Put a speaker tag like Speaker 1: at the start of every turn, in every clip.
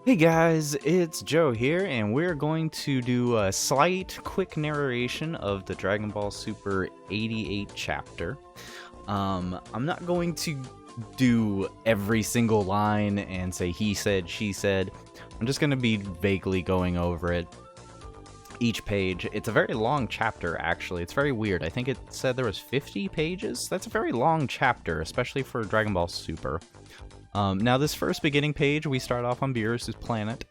Speaker 1: Hey guys, it's Joe here, and we're going to do a slight, quick narration of the Dragon Ball Super 88 chapter. I'm not going to do every single line and say he said, she said. I'm just going to be vaguely going over it each page. It's a very long chapter, actually. It's very weird. I think it said there was 50 pages. That's a very long chapter, especially for Dragon Ball Super. Now, this first beginning page, we start off on Beerus' planet,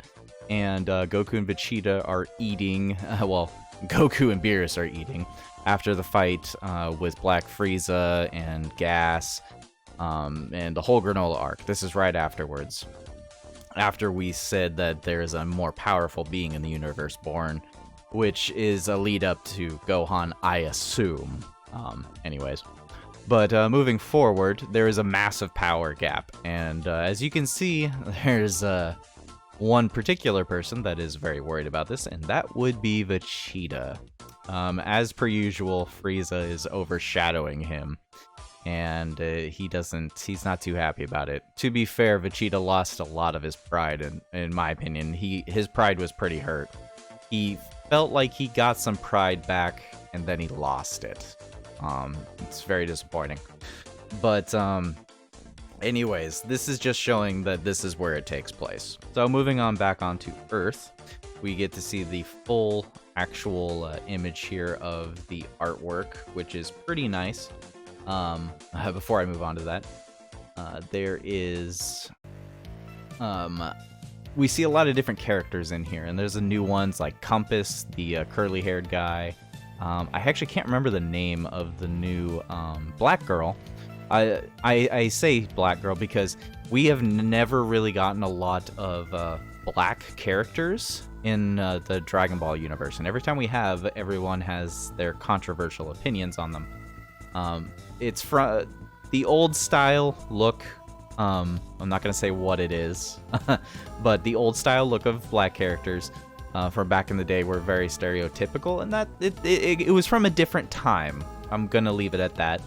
Speaker 1: and Goku and Vegeta are eating, Goku and Beerus are eating after the fight with Black Frieza and Gas, and the whole granola arc. This is right afterwards. After we said that there is a more powerful being in the universe born, which is a lead up to Gohan, I assume. Anyways. But moving forward, there is a massive power gap, and as you can see, there's one particular person that is very worried about this, and that would be Vegeta. As per usual, Frieza is overshadowing him, and he's not too happy about it. To be fair, Vegeta lost a lot of his pride, and in my opinion, his pride was pretty hurt. He felt like he got some pride back, and then he lost it. It's very disappointing. But, anyways, this is just showing that this is where it takes place. So moving on back onto Earth, we get to see the full actual image here of the artwork, which is pretty nice. Before I move on to that, there is, we see a lot of different characters in here, and there's the new ones like Compass, the curly-haired guy. I actually can't remember the name of the new black girl. I say black girl because we have never really gotten a lot of black characters in the Dragon Ball universe. And every time we have, everyone has their controversial opinions on them. It's from the old style look. I'm not going to say what it is, but the old style look of black characters from back in the day were very stereotypical, and that it was from a different time. I'm gonna leave it at that.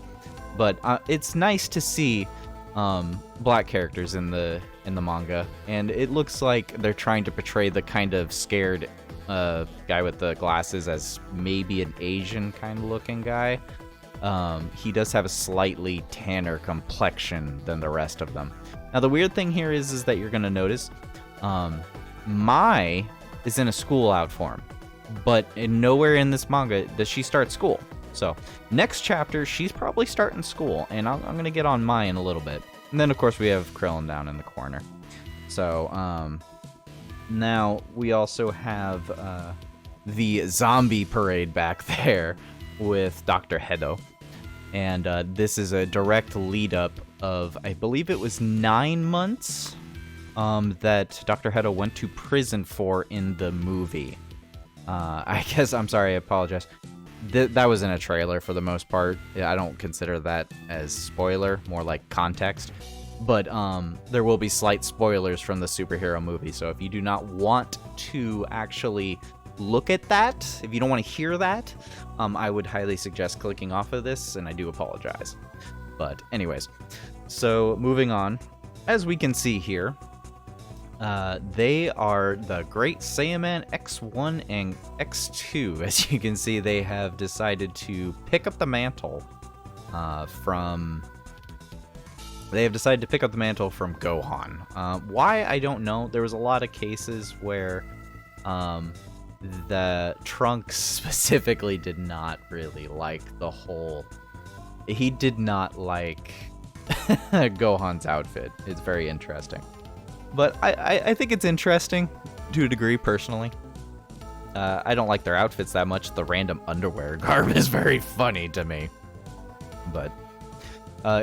Speaker 1: But it's nice to see black characters in the manga, and it looks like they're trying to portray the kind of scared guy with the glasses as maybe an Asian kind of looking guy. He does have a slightly tanner complexion than the rest of them. Now the weird thing here is that you're gonna notice Mai is in a school out form, but nowhere in this manga does she start school. So next chapter, she's probably starting school, and I'm going to get on Mai in a little bit. And then, of course, we have Krillin down in the corner. So now we also have the zombie parade back there with Dr. Hedo. And this is a direct lead-up of, I believe it was 9 months that Dr. Hedo went to prison for in the movie. I apologize. That was in a trailer for the most part. I don't consider that as spoiler, more like context. But there will be slight spoilers from the superhero movie, so if you do not want to actually look at that, if you don't want to hear that, I would highly suggest clicking off of this, and I do apologize. But anyways, so moving on, as we can see here, they are the Great Saiyaman X1 and X2. As you can see, they have decided to pick up the mantle from Gohan. Why, I don't know. There was a lot of cases where the Trunks specifically did not really like he did not like Gohan's outfit. It's very interesting. But I think it's interesting to a degree, personally. I don't like their outfits that much. The random underwear garb is very funny to me. But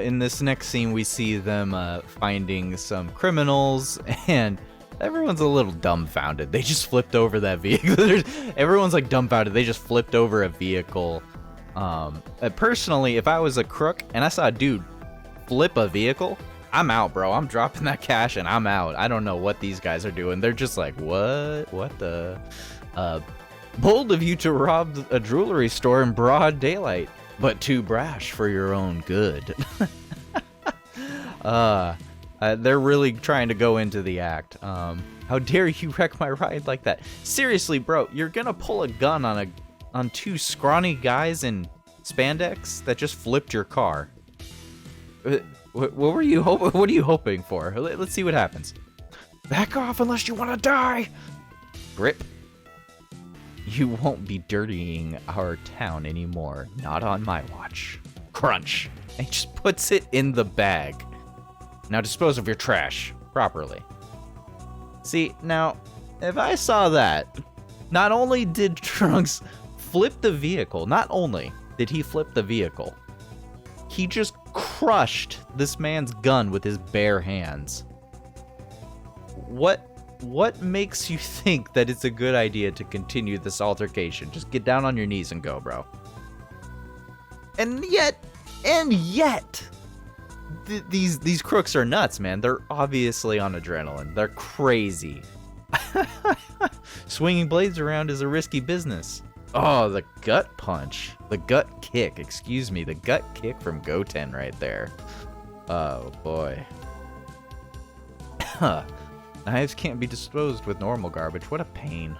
Speaker 1: in this next scene, we see them finding some criminals, and everyone's a little dumbfounded. They just flipped over that vehicle. Everyone's like dumbfounded. They just flipped over a vehicle. Personally, if I was a crook and I saw a dude flip a vehicle, I'm out, bro. I'm dropping that cash and I'm out. I don't know what these guys are doing. They're just like, what? What the? Bold of you to rob a jewelry store in broad daylight, but too brash for your own good. They're really trying to go into the act. How dare you wreck my ride like that? Seriously, bro, you're gonna pull a gun on two scrawny guys in spandex that just flipped your car. What were you What are you hoping for? Let's see what happens. Back off unless you want to die. Grip. You won't be dirtying our town anymore. Not on my watch. Crunch. And just puts it in the bag. Now dispose of your trash properly. See, now, if I saw that, not only did Trunks flip the vehicle, not only did he flip the vehicle, he just crushed this man's gun with his bare hands. What makes you think that it's a good idea to continue this altercation? Just get down on your knees and go, bro. And yet, these crooks are nuts, man. They're obviously on adrenaline. They're crazy. Swinging blades around is a risky business. Oh, the gut punch. The gut kick, excuse me. The gut kick from Goten right there. Oh, boy. Knives can't be disposed with normal garbage. What a pain.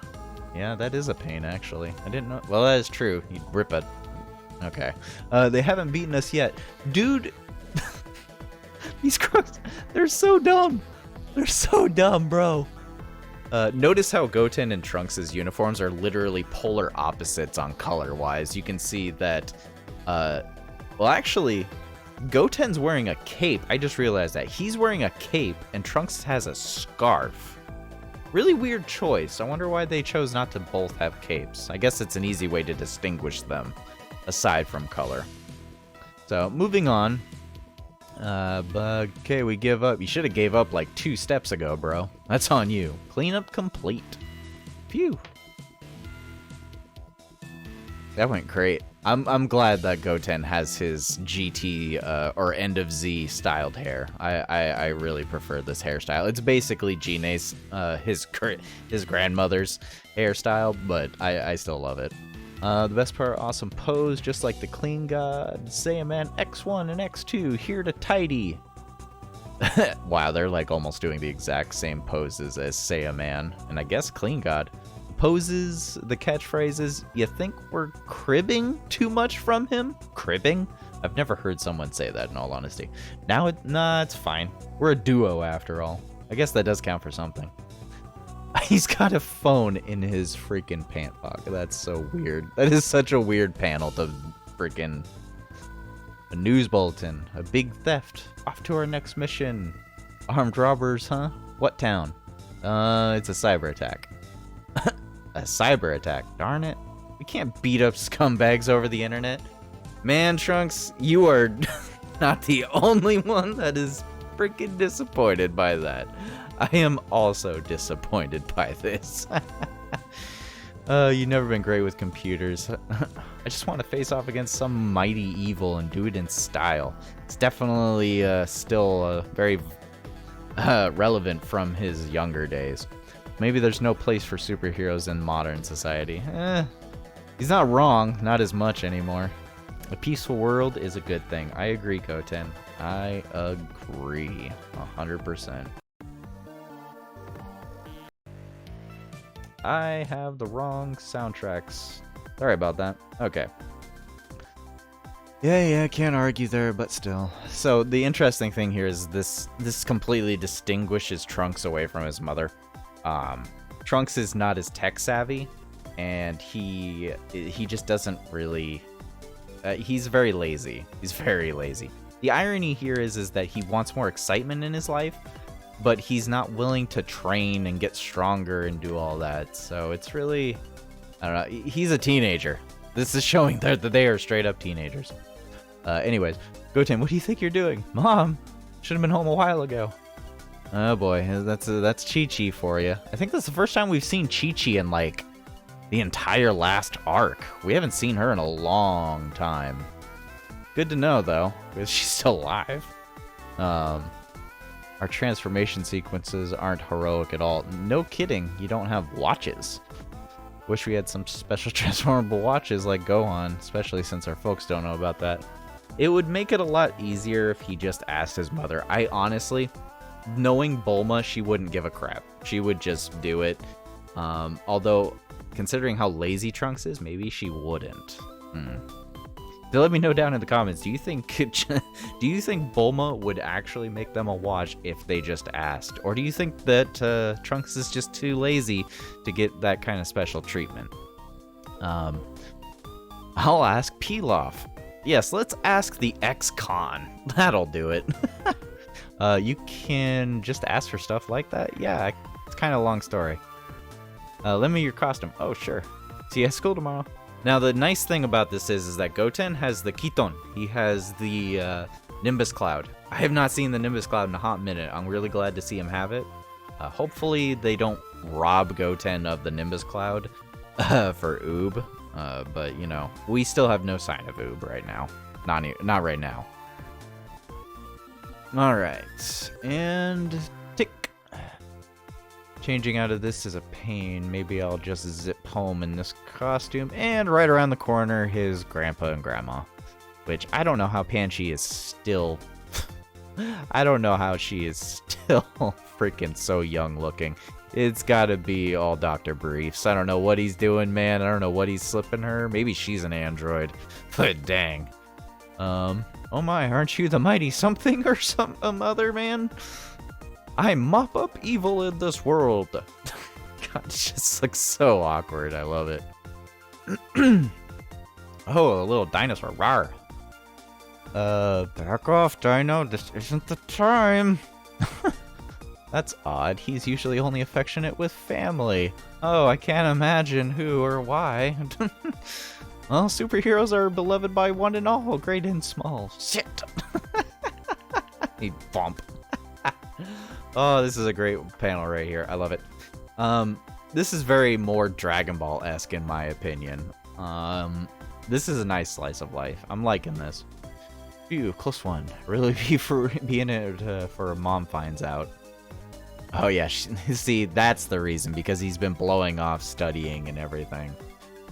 Speaker 1: Yeah, that is a pain, actually. I didn't know. Well, that is true. You'd rip it. Okay. They haven't beaten us yet. Dude, these crooks, they're so dumb. They're so dumb, bro. Notice how Goten and Trunks' uniforms are literally polar opposites on color-wise. You can see that, well, actually, Goten's wearing a cape. I just realized that. He's wearing a cape, and Trunks has a scarf. Really weird choice. I wonder why they chose not to both have capes. I guess it's an easy way to distinguish them, aside from color. So, moving on. But, okay, we give up. You should have gave up like 2 steps ago, bro. That's on you. Cleanup complete. Phew. That went great. I'm glad that Goten has his GT or End of Z styled hair. I really prefer this hairstyle. It's basically Jine's his grandmother's hairstyle, but I still love it. The best part, awesome pose, just like the Clean God. Saiyaman X1 and X2 here to tidy. Wow, they're like almost doing the exact same poses as Saiyaman, and I guess Clean God. Poses, the catchphrases, you think we're cribbing too much from him? Cribbing? I've never heard someone say that, in all honesty. Nah, it's fine. We're a duo after all. I guess that does count for something. He's got a phone in his freaking pant pocket. That's so weird. That is such a weird panel to freaking... A news bulletin. A big theft. Off to our next mission. Armed robbers, huh? What town? It's a cyber attack. A cyber attack, darn it. We can't beat up scumbags over the internet. Man, Trunks, you are not the only one that is freaking disappointed by that. I am also disappointed by this. You've never been great with computers. I just want to face off against some mighty evil and do it in style. It's definitely still very relevant from his younger days. Maybe there's no place for superheroes in modern society. He's not wrong, not as much anymore. A peaceful world is a good thing. I agree, Goten. I agree. 100%. I have the wrong soundtracks. Sorry about that. Okay. Yeah, can't argue there, but still. So the interesting thing here is this completely distinguishes Trunks away from his mother. Trunks is not as tech savvy, and he just doesn't really... he's very lazy. He's very lazy. The irony here is that he wants more excitement in his life, but he's not willing to train and get stronger and do all that. So it's really... I don't know. He's a teenager. This is showing that they are straight up teenagers. Anyways, Goten, what do you think you're doing? Mom, should have been home a while ago. Oh boy, that's Chi-Chi for you. I think that's the first time we've seen Chi-Chi in like the entire last arc. We haven't seen her in a long time. Good to know though, because she's still alive. Our transformation sequences aren't heroic at all. No kidding, you don't have watches. Wish we had some special transformable watches like Gohan, especially since our folks don't know about that. It would make it a lot easier if he just asked his mother. I honestly, knowing Bulma, she wouldn't give a crap. She would just do it. Although, considering how lazy Trunks is, maybe she wouldn't. So let me know down in the comments. Do you think Bulma would actually make them a watch if they just asked, or do you think that Trunks is just too lazy to get that kind of special treatment? I'll ask Pilaf. Yes, let's ask the ex-con. That'll do it. You can just ask for stuff like that? Yeah, it's kind of a long story. Lend me your costume. Oh, sure. See you at school tomorrow. Now, the nice thing about this is that Goten has the Kiton. He has the Nimbus Cloud. I have not seen the Nimbus Cloud in a hot minute. I'm really glad to see him have it. Hopefully, they don't rob Goten of the Nimbus Cloud for Oob. But, you know, we still have no sign of Oob right now. Not right now. Alright, and tick. Changing out of this is a pain. Maybe I'll just zip home in this costume. And right around the corner, his grandpa and grandma. Which, I don't know how Panchi is still... I don't know how she is still freaking so young looking. It's gotta be all Dr. Briefs. I don't know what he's doing, man. I don't know what he's slipping her. Maybe she's an android. But dang. Oh my, aren't you the mighty something or some other man? I mop up evil in this world. God, it just looks so awkward. I love it. Oh, a little dinosaur. Rawr. Back off, Dino. This isn't the time. That's odd. He's usually only affectionate with family. Oh, I can't imagine who or why. Well, superheroes are beloved by one and all, great and small. Shit. He bump. Oh, this is a great panel right here. I love it. This is very more Dragon Ball-esque in my opinion. This is a nice slice of life. I'm liking this. Phew, close one. Really be in it for Mom finds out. Oh yeah, see, that's the reason, because he's been blowing off studying and everything.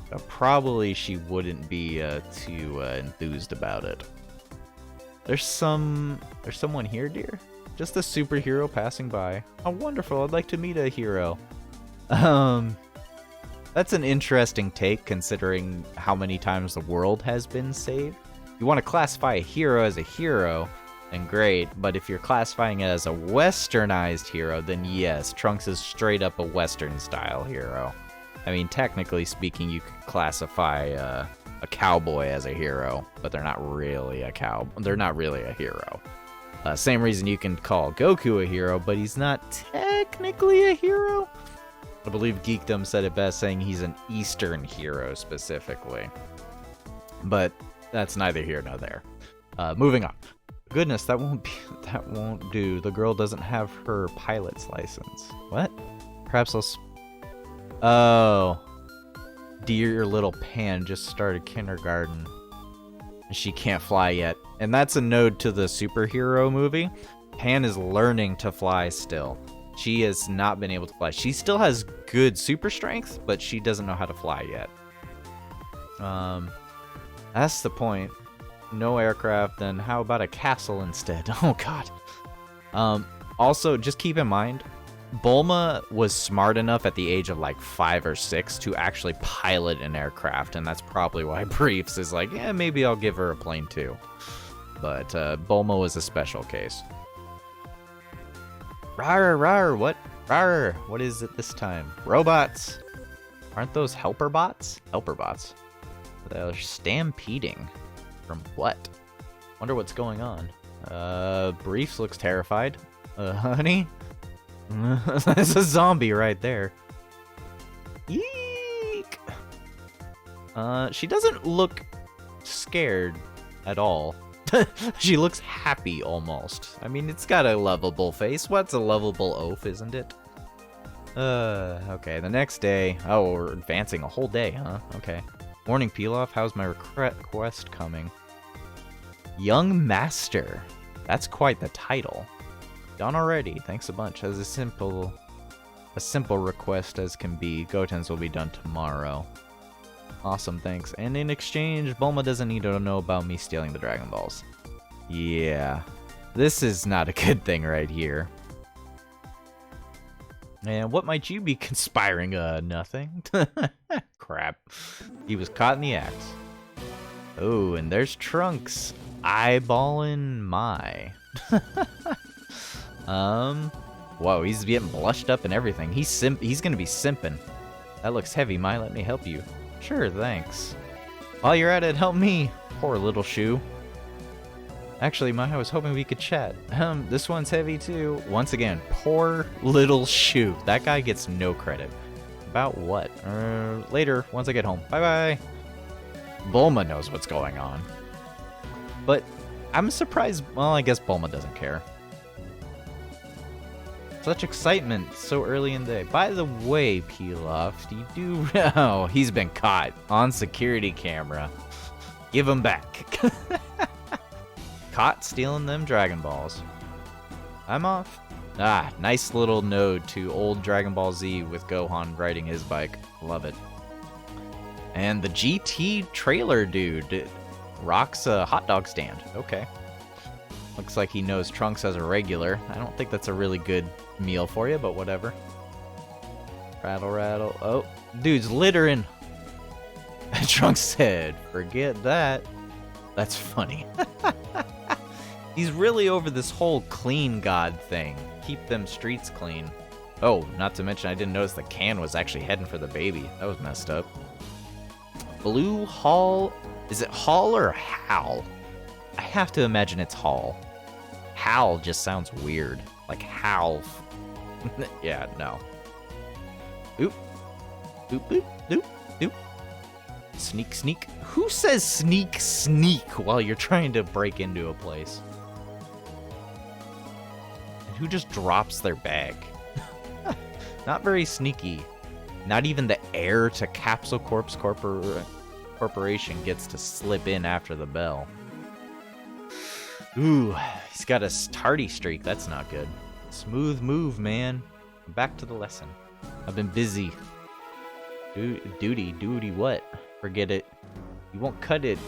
Speaker 1: So probably she wouldn't be too enthused about it. There's someone here, dear? Just a superhero passing by. Oh, wonderful. I'd like to meet a hero. That's an interesting take, considering how many times the world has been saved. You want to classify a hero as a hero, then great. But if you're classifying it as a westernized hero, then yes, Trunks is straight up a Western-style hero. I mean, technically speaking, you could classify a cowboy as a hero, but they're not really a They're not really a hero. Same reason you can call Goku a hero, but he's not technically a hero. I believe Geekdom said it best, saying he's an Eastern hero specifically. But that's neither here nor there. Moving on. Goodness, that won't do. The girl doesn't have her pilot's license. What? Perhaps I'll. Oh, dear little Pan just started kindergarten. She can't fly yet. And that's a nod to the superhero movie. Pan is learning to fly still. She has not been able to fly. She still has good super strength, but she doesn't know how to fly yet. That's the point. No aircraft, then how about a castle instead? Oh god. Also, just keep in mind, Bulma was smart enough at the age of like 5 or 6 to actually pilot an aircraft, and that's probably why Briefs is like, yeah, maybe I'll give her a plane too. But Bulma was a special case. Rawr, rawr, what? Rawr, what is it this time? Robots! Aren't those helper bots? Helper bots. They're stampeding. From what? Wonder what's going on. Briefs looks terrified. Honey? That's a zombie right there. Eek! She doesn't look scared at all. She looks happy almost. I mean, it's got a lovable face. What's a lovable oaf, isn't it? Okay, the next day. Oh, we're advancing a whole day, huh? Okay. Morning, Pilaf. How's my request coming? Young Master. That's quite the title. Done already. Thanks a bunch. As a simple request as can be. Goten's will be done tomorrow. Awesome, thanks. And in exchange, Bulma doesn't need to know about me stealing the Dragon Balls. Yeah. This is not a good thing right here. And what might you be conspiring? Nothing. Crap. He was caught in the act. Oh, and there's Trunks eyeballing my. Whoa, he's getting blushed up and everything. He's gonna be simping. That looks heavy, Mai. Let me help you. Sure, thanks. While you're at it, help me. Poor little shoe. Actually, Mai, I was hoping we could chat. This one's heavy too. Once again, poor little shoe. That guy gets no credit. About what? Later, once I get home. Bye-bye. Bulma knows what's going on. But I'm surprised. Well, I guess Bulma doesn't care. Such excitement so early in the day. By the way, Pilaf, do you do... Oh, he's been caught on security camera. Give him back. Caught stealing them Dragon Balls. I'm off. Ah, nice little nod to old Dragon Ball Z with Gohan riding his bike. Love it. And the GT trailer dude rocks a hot dog stand. Okay. Looks like he knows Trunks as a regular. I don't think that's a really good meal for you, but whatever. Rattle, rattle. Oh, dude's littering. Trunks said, forget that. That's funny. He's really over this whole clean god thing. Keep them streets clean. Oh, not to mention I didn't notice the can was actually heading for the baby. That was messed up. Blue Hall. Is it Hall or Hal? I have to imagine it's Hall. Hal just sounds weird. Like Hal. Yeah, no. Oop. Oop, oop, oop, oop. Sneak, sneak. Who says sneak, sneak while you're trying to break into a place? And who just drops their bag? Not very sneaky. Not even the heir to Capsule Corp's corporation gets to slip in after the bell. Ooh, he's got a tardy streak. That's not good. Smooth move, man. Back to the lesson. I've been busy. Duty what? Forget it. You won't cut it,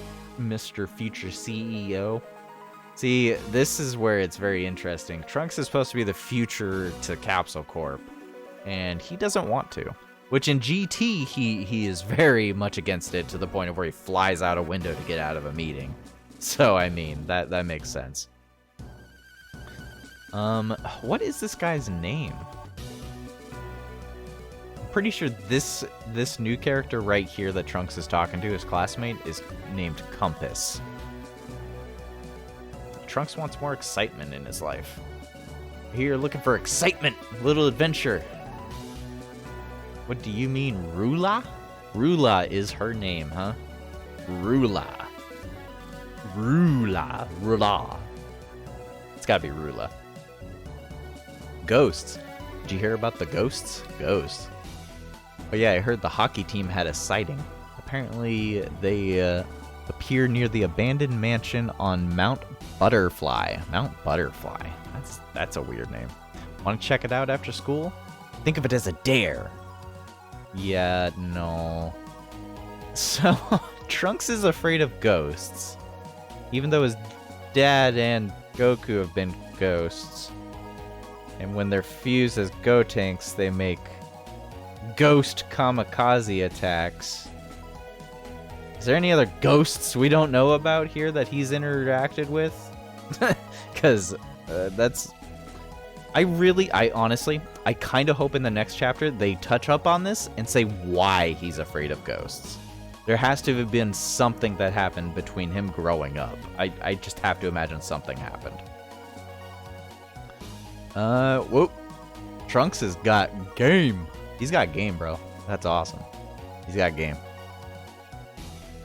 Speaker 1: Mr. Future CEO. See, this is where it's very interesting. Trunks is supposed to be the future to Capsule Corp, and he doesn't want to. Which in GT, he is very much against it to the point of where he flies out a window to get out of a meeting. So, I mean, that makes sense. What is this guy's name? I'm pretty sure this new character right here that Trunks is talking to, his classmate, is named Compass. Trunks wants more excitement in his life. Here looking for excitement, little adventure. What do you mean, Rula? Rula is her name, huh? Rula. Rula. It's gotta be Rula. Ghosts. Did you hear about the ghosts? Ghosts. Oh yeah, I heard the hockey team had a sighting. Apparently they appear near the abandoned mansion on Mount Butterfly. Mount Butterfly. That's a weird name. Want to check it out after school? Think of it as a dare. Yeah, no. So, Trunks is afraid of ghosts. Even though his dad and Goku have been ghosts. And when they're fused as Gotenks, they make ghost kamikaze attacks. Is there any other ghosts we don't know about here that he's interacted with? Because that's... I honestly, I kind of hope in the next chapter they touch up on this and say why he's afraid of ghosts. There has to have been something that happened between him growing up. I just have to imagine something happened. Whoop. Trunks has got game. He's got game, bro. That's awesome. He's got game.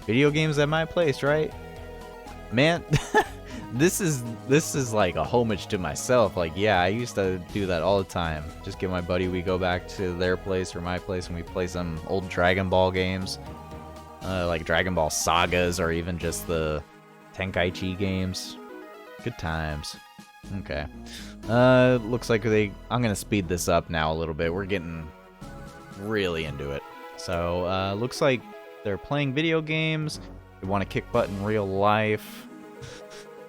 Speaker 1: Video games at my place, right? Man, this is like a homage to myself. Like, yeah, I used to do that all the time. Just get my buddy, we go back to their place or my place and we play some old Dragon Ball games. Like Dragon Ball Sagas or even just the Tenkaichi games. Good times. Okay. Looks like I'm gonna speed this up now a little bit. We're getting really into it. So, looks like they're playing video games. They want to kick butt in real life.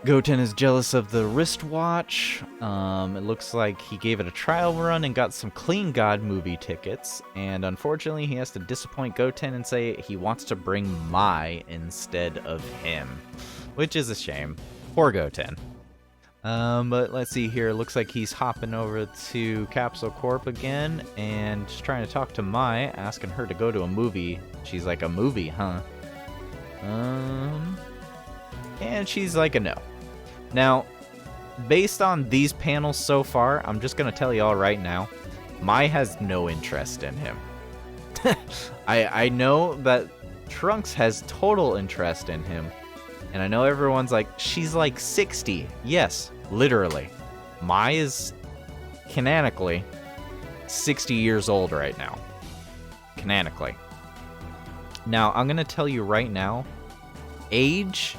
Speaker 1: Goten is jealous of the wristwatch. It looks like he gave it a trial run and got some Clean God movie tickets. And unfortunately, he has to disappoint Goten and say he wants to bring Mai instead of him. Which is a shame. Poor Goten. But let's see here. Looks like he's hopping over to Capsule Corp again and just trying to talk to Mai, asking her to go to a movie. She's like, a movie, huh? And she's like a no. Now, based on these panels so far, I'm just going to tell y'all right now, Mai has no interest in him. I know that Trunks has total interest in him. And I know everyone's like, she's like 60. Yes, literally. Mai is canonically 60 years old right now. Canonically. Now, I'm going to tell you right now, age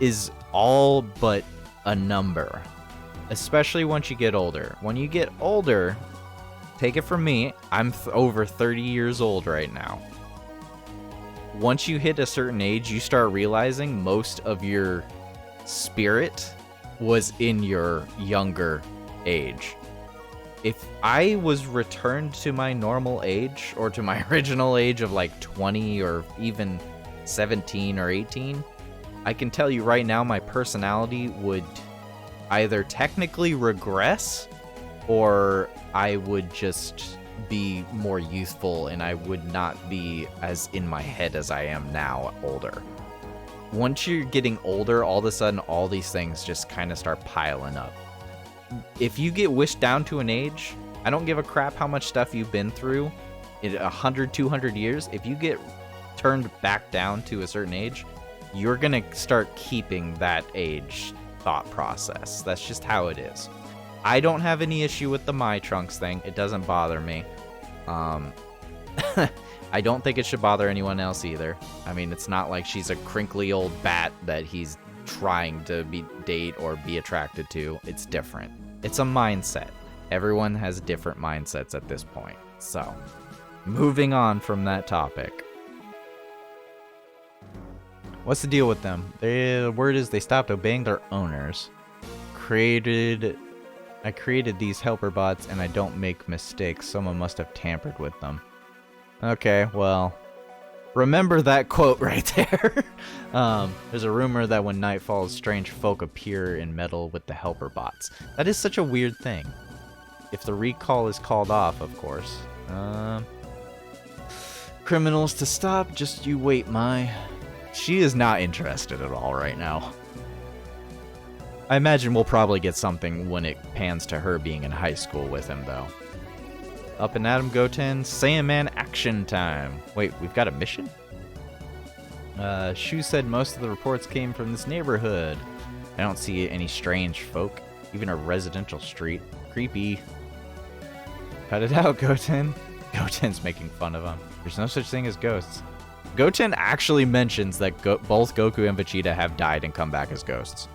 Speaker 1: is all but a number, especially once you get older. When you get older, take it from me, I'm over 30 years old right now. Once you hit a certain age, you start realizing most of your spirit was in your younger age. If I was returned to my normal age, or to my original age of like 20 or even 17 or 18, I can tell you right now my personality would either technically regress, or I would just be more youthful and I would not be as in my head as I am now older. Once you're getting older, all of a sudden all these things just kind of start piling up. If you get wished down to an age, I don't give a crap how much stuff you've been through in 100, 200 years. If you get turned back down to a certain age, you're gonna start keeping that age thought process. That's just how it is. I don't have any issue with the My Trunks thing. It doesn't bother me. I don't think it should bother anyone else either. I mean, it's not like she's a crinkly old bat that he's trying to date or be attracted to. It's different. It's a mindset. Everyone has different mindsets at this point. So, moving on from that topic. What's the deal with them? The word is they stopped obeying their owners. I created these helper bots and I don't make mistakes. Someone must have tampered with them. Okay, well, remember that quote right there. There's a rumor that when night falls, strange folk appear in metal with the helper bots. That is such a weird thing. If the recall is called off, of course. Criminals to stop, just you wait, Mai. She is not interested at all right now. I imagine we'll probably get something when it pans to her being in high school with him, though. Up and at him, Goten. Saiyaman action time. Wait, we've got a mission? Shu said most of the reports came from this neighborhood. I don't see any strange folk. Even a residential street. Creepy. Cut it out, Goten. Goten's making fun of him. There's no such thing as ghosts. Goten actually mentions that both Goku and Vegeta have died and come back as ghosts.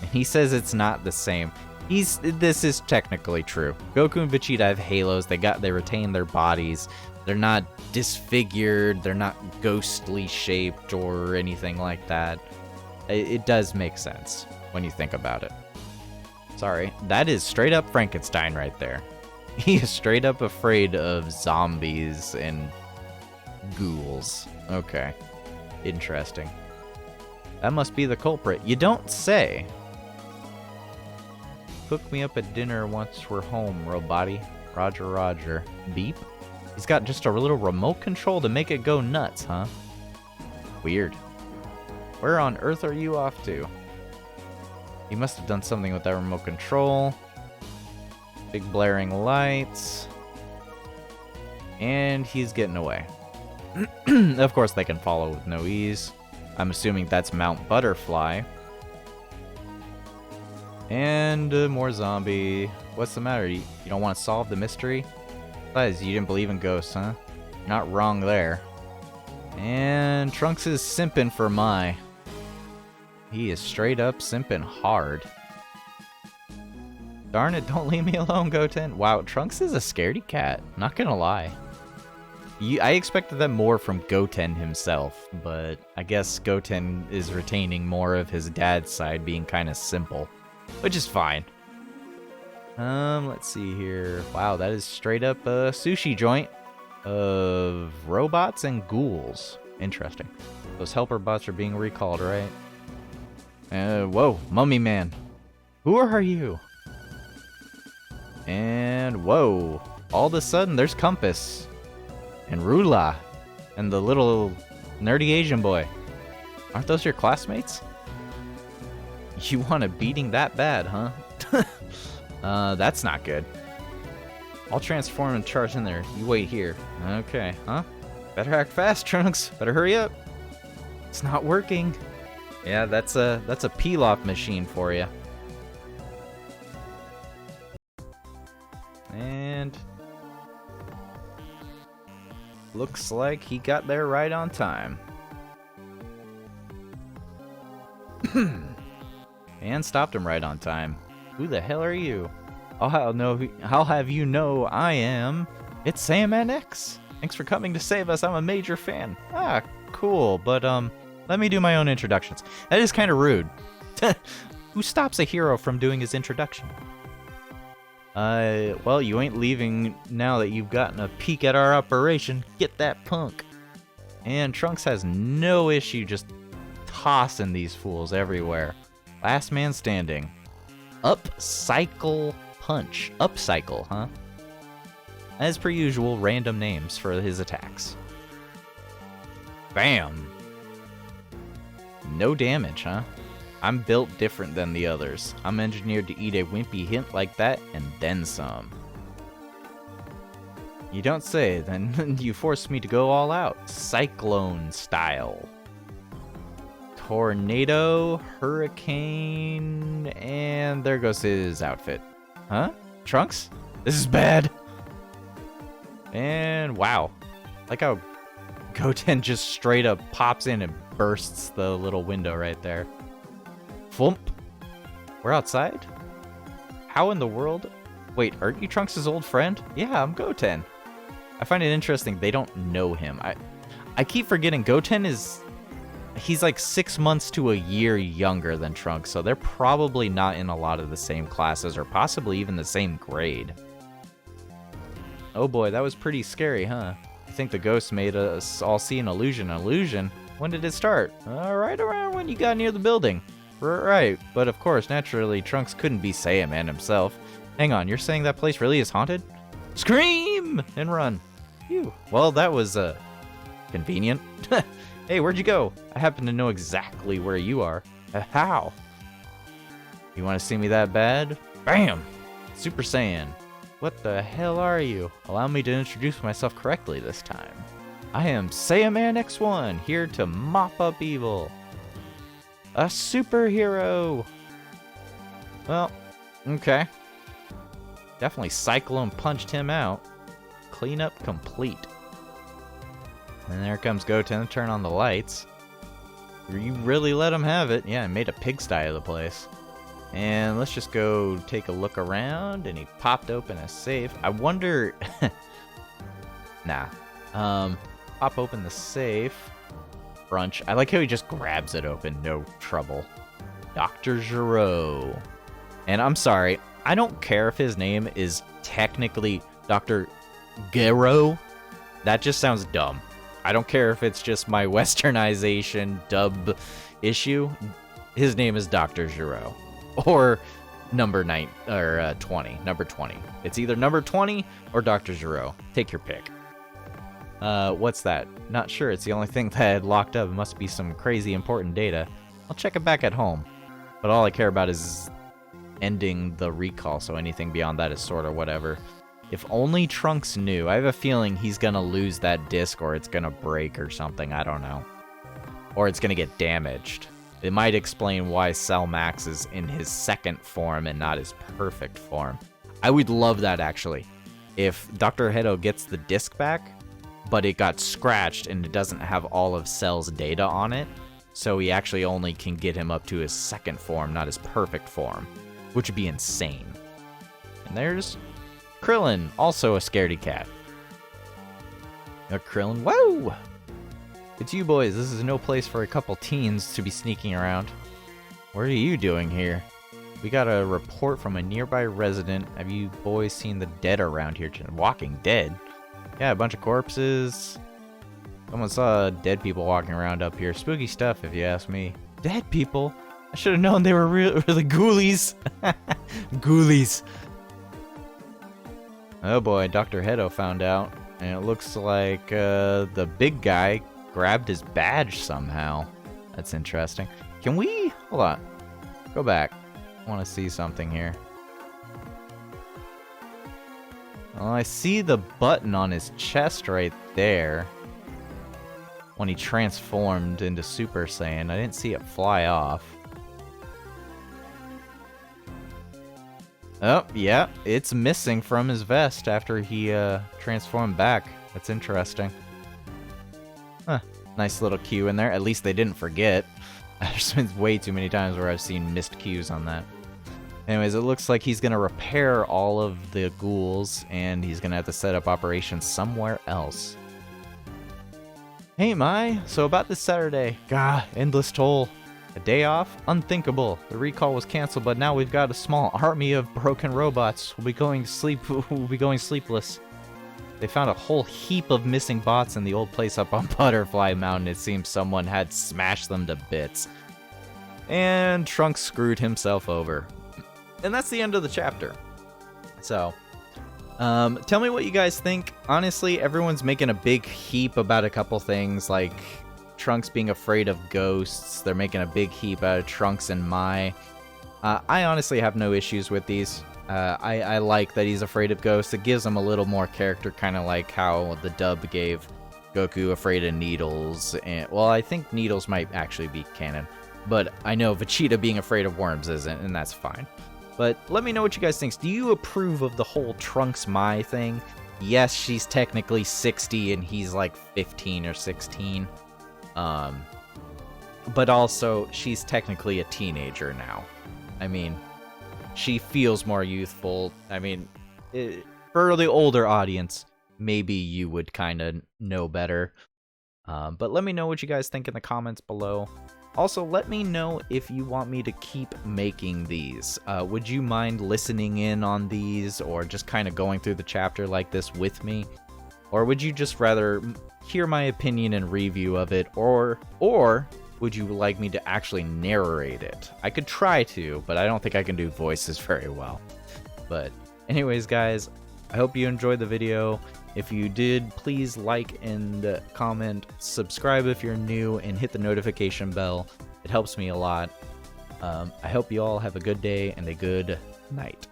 Speaker 1: And he says it's not the same. This is technically true. Goku and Vegeta have halos. They retain their bodies. They're not disfigured. They're not ghostly shaped or anything like that. It does make sense when you think about it. Sorry, that is straight up Frankenstein right there. He is straight up afraid of zombies and ghouls. Okay. Interesting. That must be the culprit. You don't say. Cook me up at dinner once we're home, Robotty. Roger, roger. Beep? He's got just a little remote control to make it go nuts, huh? Weird. Where on earth are you off to? He must have done something with that remote control. Big blaring lights. And he's getting away. Of course they can follow with no ease. I'm assuming that's Mount Butterfly. And more zombie. What's the matter? You don't want to solve the mystery? Besides, you didn't believe in ghosts, huh? Not wrong there. And Trunks is simping for Mai. He is straight up simping hard. Darn it, don't leave me alone, Goten. Wow, Trunks is a scaredy cat. Not gonna lie. I expected that more from Goten himself, but I guess Goten is retaining more of his dad's side, being kind of simple, which is fine. Let's see here. Wow, that is straight up a sushi joint of robots and ghouls. Interesting. Those helper bots are being recalled, right? Whoa, Mummy Man. Who are you? And whoa, all of a sudden there's Compass. And Rula. And the little nerdy Asian boy. Aren't those your classmates? You want a beating that bad, huh? That's not good. I'll transform and charge in there. You wait here. Okay, huh? Better act fast, Trunks. Better hurry up. It's not working. Yeah, that's a peel-off machine for you. And looks like he got there right on time. And stopped him right on time. Who the hell are you? I'll have you know I am. It's Saiyaman X. Thanks for coming to save us. I'm a major fan. Ah, cool. But let me do my own introductions. That is kind of rude. Who stops a hero from doing his introduction? Well, you ain't leaving now that you've gotten a peek at our operation. Get that punk. And Trunks has no issue just tossing these fools everywhere. Last man standing. Upcycle punch. Upcycle, huh? As per usual, random names for his attacks. Bam! No damage, huh? I'm built different than the others. I'm engineered to eat a wimpy hint like that, and then some. You don't say, then you forced me to go all out. Cyclone style. Tornado, hurricane, and there goes his outfit. Huh? Trunks? This is bad! And wow. Like how Goten just straight up pops in and bursts the little window right there. Flump. We're outside? How in the world? Wait, aren't you Trunks' old friend? Yeah, I'm Goten. I find it interesting they don't know him. I keep forgetting Goten is... He's like 6 months to a year younger than Trunks, so they're probably not in a lot of the same classes or possibly even the same grade. Oh boy, that was pretty scary, huh? I think the ghost made us all see an illusion. Illusion? When did it start? Right around when you got near the building. Right, but of course, naturally, Trunks couldn't be Saiyaman himself. Hang on, you're saying that place really is haunted? Scream! And run. Phew. Well, that was, convenient. Hey, where'd you go? I happen to know exactly where you are. How? You want to see me that bad? Bam! Super Saiyan. What the hell are you? Allow me to introduce myself correctly this time. I am Saiyaman X1, here to mop up evil. A superhero! Well, okay. Definitely Cyclone punched him out. Cleanup complete. And there comes Goten to turn on the lights. You really let him have it. Yeah, I made a pigsty of the place. And let's just go take a look around. And he popped open a safe. I wonder... Nah. Pop open the safe. Brunch. I like how he just grabs it open. No trouble. Dr. Giro. And I'm sorry. I don't care if his name is technically Dr. Gero. That just sounds dumb. I don't care if it's just my westernization dub issue. His name is Dr. Giro. Or number 20. Number 20. It's either number 20 or Dr. Giro. Take your pick. What's that? Not sure. It's the only thing that I had locked up. It must be some crazy important data. I'll check it back at home. But all I care about is ending the recall, so anything beyond that is sort of whatever. If only Trunks knew. I have a feeling he's gonna lose that disc or it's gonna break or something. I don't know. Or it's gonna get damaged. It might explain why Cell Max is in his second form and not his perfect form. I would love that, actually. If Dr. Hedo gets the disc back, but it got scratched and it doesn't have all of Cell's data on it, so he actually only can get him up to his second form, not his perfect form, which would be insane. And there's Krillin, also a scaredy cat. Krillin. Whoa! It's you boys. This is no place for a couple teens to be sneaking around. What are you doing here? We got a report from a nearby resident. Have you boys seen the dead around here? Walking dead? Yeah, a bunch of corpses. Someone saw dead people walking around up here. Spooky stuff, if you ask me. Dead people? I should have known they were really ghoulies. Ghoulies. Oh boy, Dr. Hedo found out. And it looks like the big guy grabbed his badge somehow. That's interesting. Can we... Hold on. Go back. I want to see something here. Well, I see the button on his chest right there. When he transformed into Super Saiyan. I didn't see it fly off. Oh, yeah. It's missing from his vest after he transformed back. That's interesting. Huh. Nice little cue in there. At least they didn't forget. There's been way too many times where I've seen missed cues on that. Anyways, it looks like he's going to repair all of the ghouls, and he's going to have to set up operations somewhere else. Hey, Mai. So about this Saturday. Gah, endless toll. A day off? Unthinkable. The recall was canceled, but now we've got a small army of broken robots. We'll be going sleepless. They found a whole heap of missing bots in the old place up on Butterfly Mountain. It seems someone had smashed them to bits. And Trunks screwed himself over. And that's the end of the chapter. So, tell me what you guys think. Honestly, everyone's making a big heap about a couple things, like Trunks being afraid of ghosts. They're making a big heap out of Trunks and Mai. I honestly have no issues with these. I like that he's afraid of ghosts. It gives him a little more character, kind of like how the dub gave Goku afraid of needles. And, well, I think needles might actually be canon. But I know Vegeta being afraid of worms isn't, and that's fine. But let me know what you guys think. Do you approve of the whole Trunks Mai thing? Yes, she's technically 60 and he's like 15 or 16. But also, she's technically a teenager now. I mean, she feels more youthful. I mean, for the older audience, maybe you would kind of know better. But let me know what you guys think in the comments below. Also, let me know if you want me to keep making these. Would you mind listening in on these, or just kind of going through the chapter like this with me? Or would you just rather hear my opinion and review of it, or would you like me to actually narrate it? I could try to, but I don't think I can do voices very well. But anyways, guys, I hope you enjoyed the video. If you did, please like and comment, subscribe if you're new, and hit the notification bell. It helps me a lot. I hope you all have a good day and a good night.